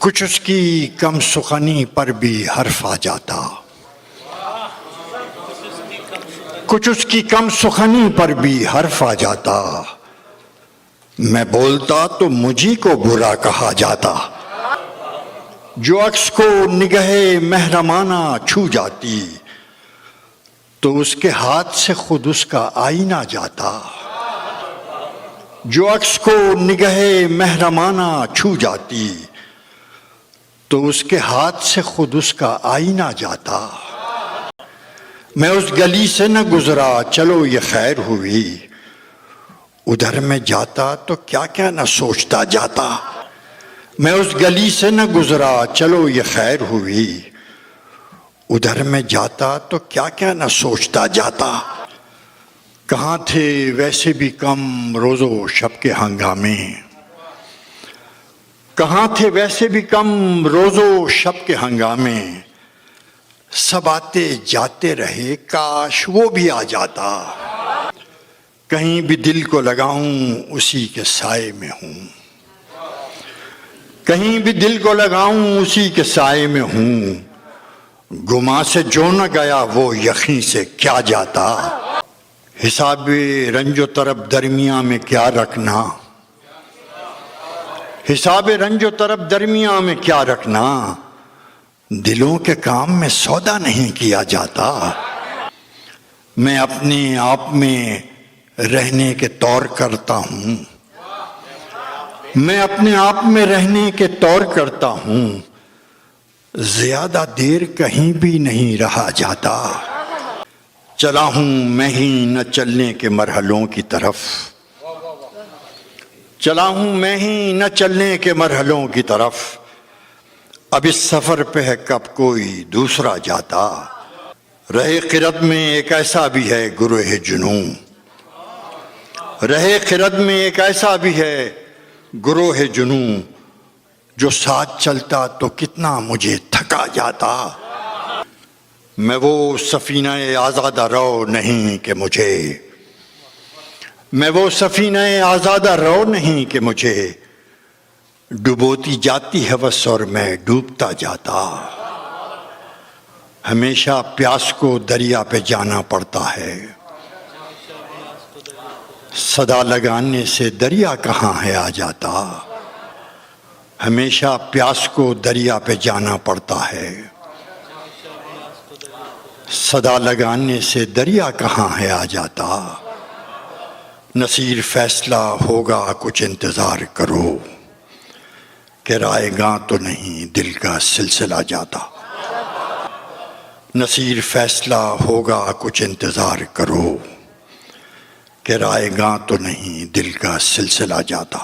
کچھ اس کی کم سخنی پر بھی حرف آ جاتا، کچھ اس کی کم سخنی پر بھی حرف آ جاتا، میں بولتا تو مجھی کو برا کہا جاتا، جو عکس کو نگہ محرمانہ چھو جاتی تو اس کے ہاتھ سے خود اس کا آئینہ جاتا، جو عکس کو نگہ محرمانہ چھو جاتی تو اس کے ہاتھ سے خود اس کا آئینہ جاتا، میں اس گلی سے نہ گزرا چلو یہ خیر ہوئی، ادھر میں جاتا تو کیا کیا نہ سوچتا جاتا، میں اس گلی سے نہ گزرا چلو یہ خیر ہوئی، ادھر میں جاتا تو کیا کیا نہ سوچتا جاتا، کہاں تھے ویسے بھی کم روز و شب کے ہنگامے، کہاں تھے ویسے بھی کم روز و شب کے ہنگامے، سب آتے جاتے رہے کاش وہ بھی آ جاتا، کہیں بھی دل کو لگاؤں اسی کے سائے میں ہوں، کہیں بھی دل کو لگاؤں اسی کے سائے میں ہوں، گما سے جو نہ گیا وہ یقین سے کیا جاتا، حساب رنج و طرب درمیاں میں کیا رکھنا، حساب رنج و طرب درمیاں میں کیا رکھنا، دلوں کے کام میں سودا نہیں کیا جاتا، میں اپنے آپ میں رہنے کے طور کرتا ہوں، میں اپنے آپ میں رہنے کے طور کرتا ہوں، زیادہ دیر کہیں بھی نہیں رہا جاتا، چلا ہوں میں ہی نہ چلنے کے مرحلوں کی طرف، چلا ہوں میں ہی نہ چلنے کے مرحلوں کی طرف، اب اس سفر پہ ہے کب کوئی دوسرا جاتا، رہے خرد میں ایک ایسا بھی ہے گروہ جنوں، رہے خرد میں ایک ایسا بھی ہے گروہ جنوں، جو ساتھ چلتا تو کتنا مجھے تھکا جاتا، میں وہ سفینہ آزادہ رو نہیں کہ مجھے، میں وہ سفینہ آزادہ رو نہیں کہ مجھے ڈبوتی جاتی ہوس اور میں ڈوبتا جاتا، ہمیشہ پیاس کو دریا پہ جانا پڑتا ہے، صدا لگانے سے دریا کہاں ہے آ جاتا، ہمیشہ پیاس کو دریا پہ جانا پڑتا ہے، صدا لگانے سے دریا کہاں ہے آ جاتا، نصیر فیصلہ ہوگا کچھ انتظار کرو، کہ رائے گاں تو نہیں دل کا سلسلہ جاتا، نصیر فیصلہ ہوگا کچھ انتظار کرو، کہ رائے گاں تو نہیں دل کا سلسلہ جاتا۔